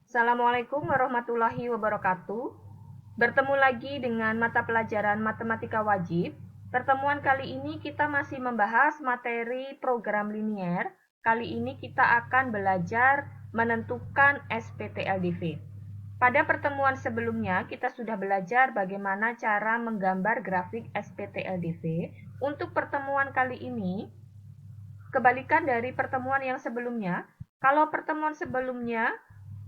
Assalamualaikum warahmatullahi wabarakatuh. Bertemu lagi dengan mata pelajaran matematika wajib. Pertemuan kali ini kita masih membahas materi program linier. Kali ini kita akan belajar menentukan SPT-LDV. Pada pertemuan sebelumnya kita sudah belajar bagaimana cara menggambar grafik SPT-LDV. Untuk pertemuan kali ini, kebalikan dari pertemuan yang sebelumnya, kalau pertemuan sebelumnya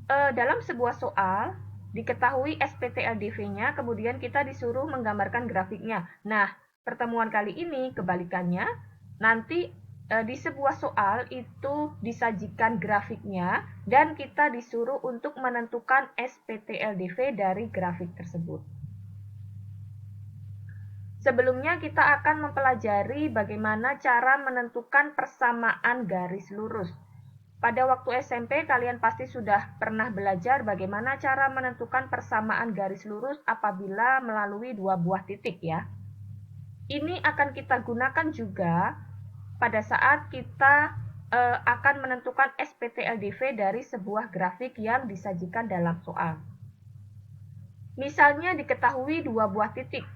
dalam sebuah soal diketahui SPT-LDV-nya, kemudian kita disuruh menggambarkan grafiknya. Nah, pertemuan kali ini kebalikannya, nanti di sebuah soal itu disajikan grafiknya dan kita disuruh untuk menentukan SPT-LDV dari grafik tersebut. Sebelumnya kita akan mempelajari bagaimana cara menentukan persamaan garis lurus. Pada waktu SMP, kalian pasti sudah pernah belajar bagaimana cara menentukan persamaan garis lurus apabila melalui dua buah titik ya. Ini akan kita gunakan juga pada saat kita akan menentukan SPT-LDV dari sebuah grafik yang disajikan dalam soal. Misalnya diketahui dua buah titik.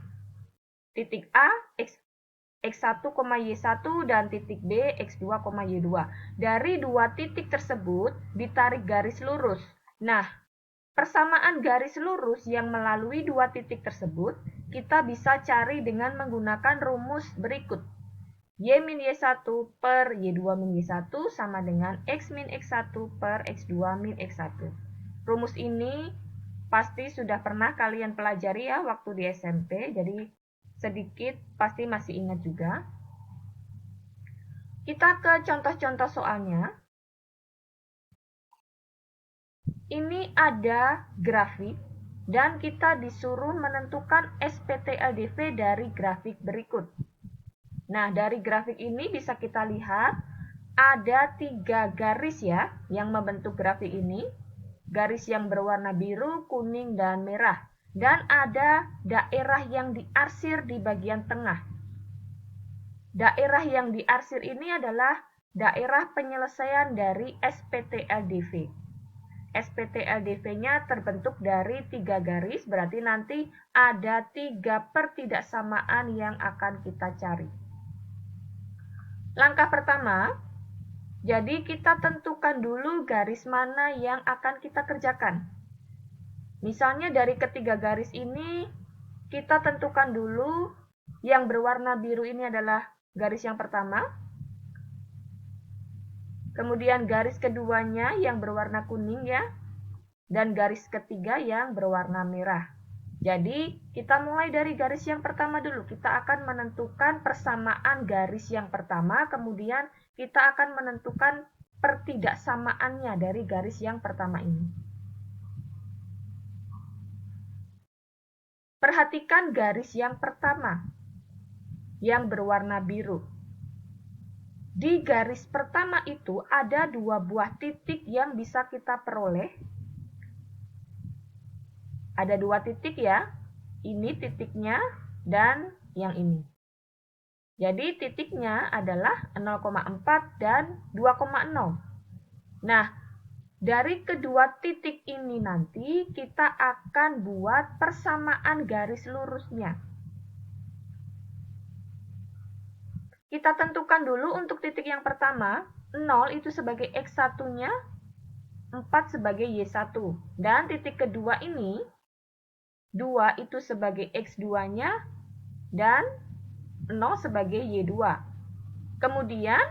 Titik A, X1, Y1 dan titik B, X2, Y2. Dari dua titik tersebut ditarik garis lurus. Nah, persamaan garis lurus yang melalui dua titik tersebut kita bisa cari dengan menggunakan rumus berikut. Y min Y1 per Y2 min Y1 sama dengan X min X1 per X2 min X1. Rumus ini pasti sudah pernah kalian pelajari ya waktu di SMP, jadi sedikit pasti masih ingat juga. Kita ke contoh-contoh soalnya. Ini ada grafik dan kita disuruh menentukan SPT-LDV dari grafik berikut. Nah, dari grafik ini bisa kita lihat ada 3 garis ya yang membentuk grafik ini. Garis yang berwarna biru, kuning, dan merah. Dan ada daerah yang diarsir di bagian tengah. Daerah yang diarsir ini adalah daerah penyelesaian dari SPT-LDV. SPT-LDV-nya terbentuk dari 3 garis, berarti nanti ada 3 pertidaksamaan yang akan kita cari. Langkah pertama, jadi kita tentukan dulu garis mana yang akan kita kerjakan. Misalnya dari ketiga garis ini, kita tentukan dulu yang berwarna biru ini adalah garis yang pertama. Kemudian garis keduanya yang berwarna kuning ya. Dan garis ketiga yang berwarna merah. Jadi kita mulai dari garis yang pertama dulu. Kita akan menentukan persamaan garis yang pertama. Kemudian kita akan menentukan pertidaksamaannya dari garis yang pertama ini. Perhatikan garis yang pertama yang berwarna biru. Di garis pertama itu ada 2 buah titik yang bisa kita peroleh. Ada 2 titik ya. Ini titiknya dan yang ini. Jadi titiknya adalah 0,4 dan 2,0. Nah, dari kedua titik ini nanti kita akan buat persamaan garis lurusnya. Kita tentukan dulu untuk titik yang pertama, 0 itu sebagai X1-nya, 4 sebagai Y1. Dan titik kedua ini, 2 itu sebagai X2-nya, dan 0 sebagai Y2. Kemudian,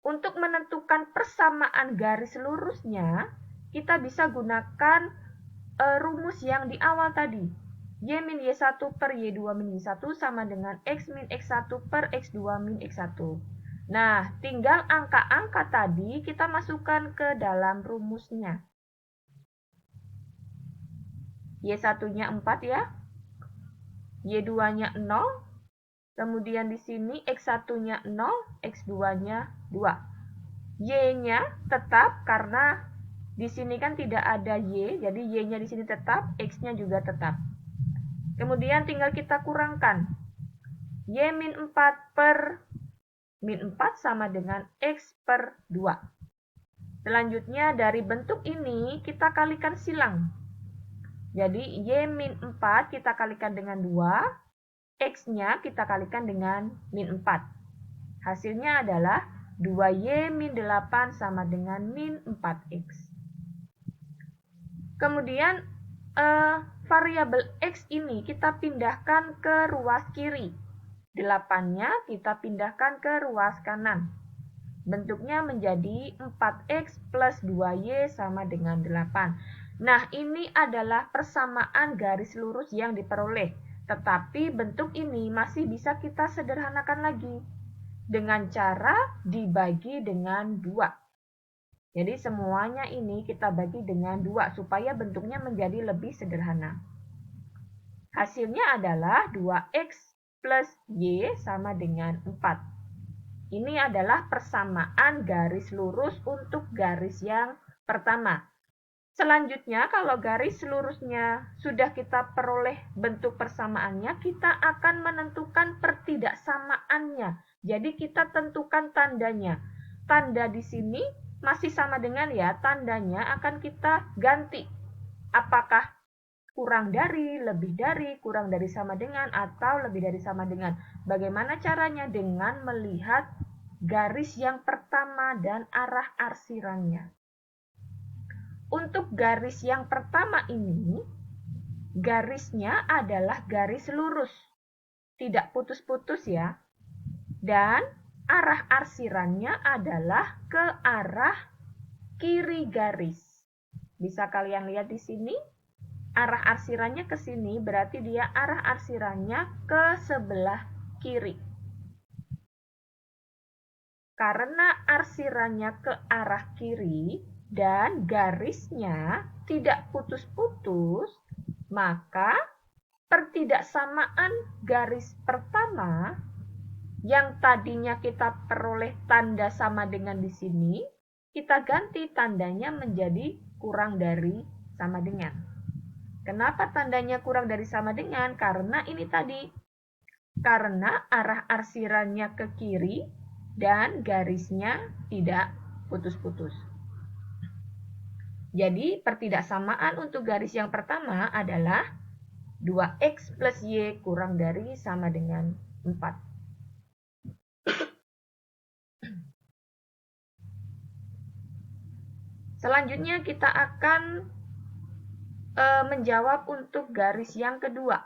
untuk menentukan persamaan garis lurusnya, kita bisa gunakan rumus yang di awal tadi. Y min Y1 per Y2 min Y1 sama dengan X min X1 per X2 min X1. Nah, tinggal angka-angka tadi kita masukkan ke dalam rumusnya. Y1-nya 4 ya. Y2-nya 0. Kemudian di sini X1-nya 0, X2-nya 2. Y-nya tetap karena di sini kan tidak ada Y, jadi Y-nya di sini tetap, X-nya juga tetap. Kemudian tinggal kita kurangkan. Y min 4 per min 4 sama dengan X per 2. Selanjutnya dari bentuk ini kita kalikan silang. Jadi Y-4 kita kalikan dengan 2, X-nya kita kalikan dengan min 4. Hasilnya adalah 2Y-8 sama dengan min 4X. Kemudian variabel X ini kita pindahkan ke ruas kiri. 8-nya kita pindahkan ke ruas kanan. Bentuknya menjadi 4X plus 2Y sama dengan 8. Nah, ini adalah persamaan garis lurus yang diperoleh. Tetapi bentuk ini masih bisa kita sederhanakan lagi dengan cara dibagi dengan 2. Jadi semuanya ini kita bagi dengan 2 supaya bentuknya menjadi lebih sederhana. Hasilnya adalah 2X plus Y sama dengan 4. Ini adalah persamaan garis lurus untuk garis yang pertama. Selanjutnya, kalau garis lurusnya sudah kita peroleh bentuk persamaannya, kita akan menentukan pertidaksamaannya. Jadi kita tentukan tandanya. Tanda di sini masih sama dengan ya, tandanya akan kita ganti. Apakah kurang dari, lebih dari, kurang dari sama dengan, atau lebih dari sama dengan. Bagaimana caranya? Dengan melihat garis yang pertama dan arah arsirannya. Untuk garis yang pertama ini, garisnya adalah garis lurus. Tidak putus-putus ya. Dan arah arsirannya adalah ke arah kiri garis. Bisa kalian lihat di sini. Arah arsirannya ke sini, berarti dia arah arsirannya ke sebelah kiri. Karena arsirannya ke arah kiri dan garisnya tidak putus-putus, maka pertidaksamaan garis pertama yang tadinya kita peroleh tanda sama dengan di sini, kita ganti tandanya menjadi kurang dari sama dengan. Kenapa tandanya kurang dari sama dengan? Karena ini tadi. Karena arah arsirannya ke kiri dan garisnya tidak putus-putus. Jadi pertidaksamaan untuk garis yang pertama adalah 2X plus Y kurang dari sama dengan 4. Selanjutnya kita akan menjawab untuk garis yang kedua.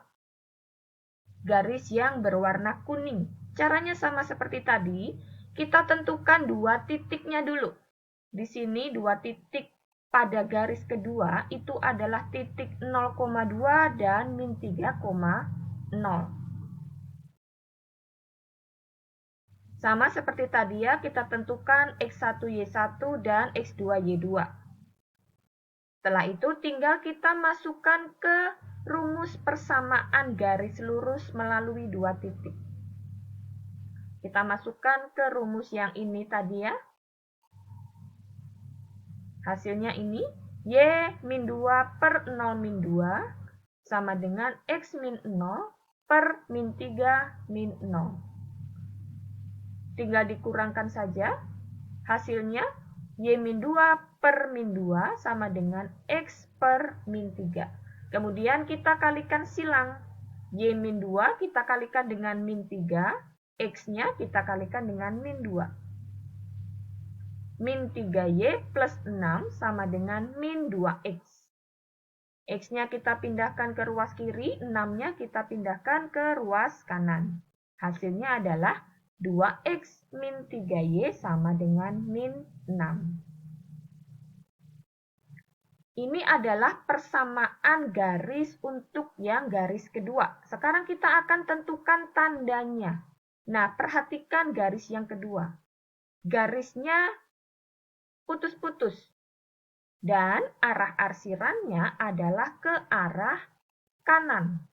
Garis yang berwarna kuning. Caranya sama seperti tadi, kita tentukan 2 titiknya dulu. Di sini 2 titik pada garis kedua itu adalah titik 0,2 dan min 3,0. Sama seperti tadi ya, kita tentukan X1Y1 dan X2Y2. Setelah itu tinggal kita masukkan ke rumus persamaan garis lurus melalui 2 titik. Kita masukkan ke rumus yang ini tadi ya. Hasilnya ini, Y-2 per 0 min 2 sama dengan X min 0 per min 3 min 0. Tinggal dikurangkan saja. Hasilnya, Y-2 per min 2 sama dengan X per min 3. Kemudian kita kalikan silang. Y-2 kita kalikan dengan min 3. X-nya kita kalikan dengan min 2. Min 3Y plus 6 sama dengan min 2X. X-nya kita pindahkan ke ruas kiri, 6-nya kita pindahkan ke ruas kanan. Hasilnya adalah 2X min 3Y sama dengan min 6. Ini adalah persamaan garis untuk yang garis kedua. Sekarang kita akan tentukan tandanya. Nah, perhatikan garis yang kedua. Garisnya putus-putus. Dan arah arsirannya adalah ke arah kanan.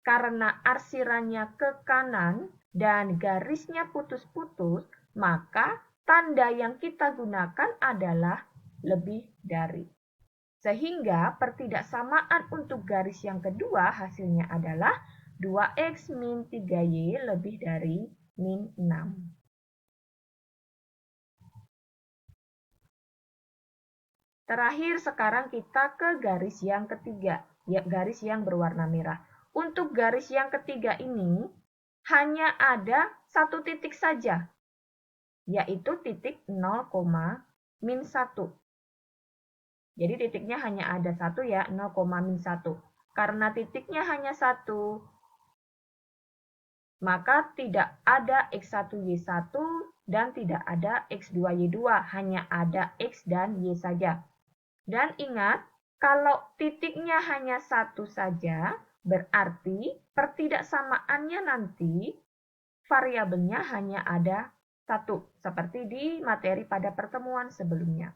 Karena arsirannya ke kanan dan garisnya putus-putus, maka tanda yang kita gunakan adalah lebih dari. Sehingga pertidaksamaan untuk garis yang kedua hasilnya adalah 2X min 3Y lebih dari min 6. Terakhir, sekarang kita ke garis yang ketiga, ya, garis yang berwarna merah. Untuk garis yang ketiga ini, hanya ada satu titik saja, yaitu titik 0,-1. Jadi titiknya hanya ada satu ya, 0,-1. Karena titiknya hanya satu, maka tidak ada X1Y1 dan tidak ada X2Y2, hanya ada X dan Y saja. Dan ingat, kalau titiknya hanya satu saja, berarti pertidaksamaannya nanti variabelnya hanya ada satu, seperti di materi pada pertemuan sebelumnya.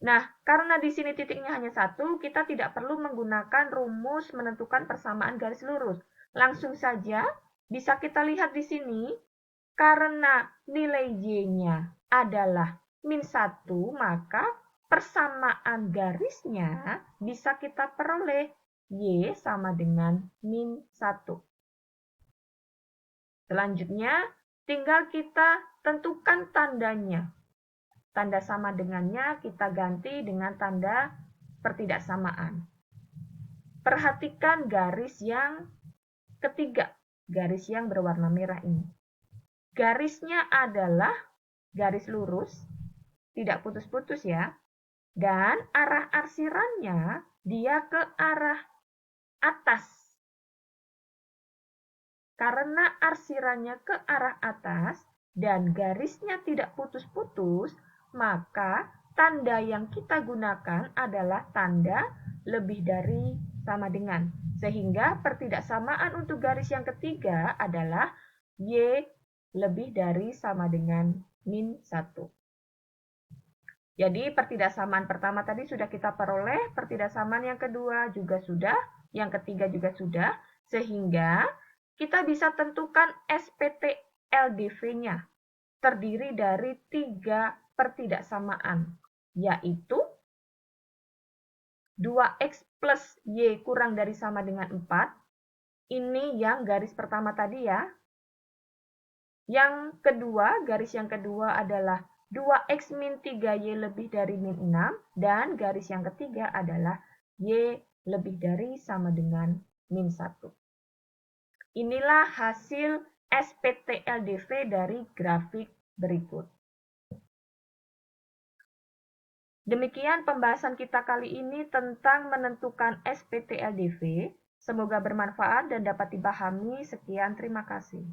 Nah, karena di sini titiknya hanya satu, kita tidak perlu menggunakan rumus menentukan persamaan garis lurus. Langsung saja bisa kita lihat di sini, karena nilai Y-nya adalah -1, maka persamaan garisnya bisa kita peroleh Y sama dengan -1. Selanjutnya, tinggal kita tentukan tandanya. Tanda sama dengannya kita ganti dengan tanda pertidaksamaan. Perhatikan garis yang ketiga, garis yang berwarna merah ini. Garisnya adalah garis lurus, tidak putus-putus ya. Dan arah arsirannya dia ke arah atas. Karena arsirannya ke arah atas dan garisnya tidak putus-putus, maka tanda yang kita gunakan adalah tanda lebih dari sama dengan. Sehingga pertidaksamaan untuk garis yang ketiga adalah Y lebih dari sama dengan -1. Jadi pertidaksamaan pertama tadi sudah kita peroleh, pertidaksamaan yang kedua juga sudah, yang ketiga juga sudah, sehingga kita bisa tentukan SPT LDV-nya. Terdiri dari 3 pertidaksamaan, yaitu 2X plus Y kurang dari sama dengan 4. Ini yang garis pertama tadi ya. Yang kedua, garis yang kedua adalah 2X min 3Y lebih dari min 6. Dan garis yang ketiga adalah Y lebih dari sama dengan min 1. Inilah hasil SPT LDV dari grafik berikut. Demikian pembahasan kita kali ini tentang menentukan SPT LDV. Semoga bermanfaat dan dapat dipahami. Sekian, terima kasih.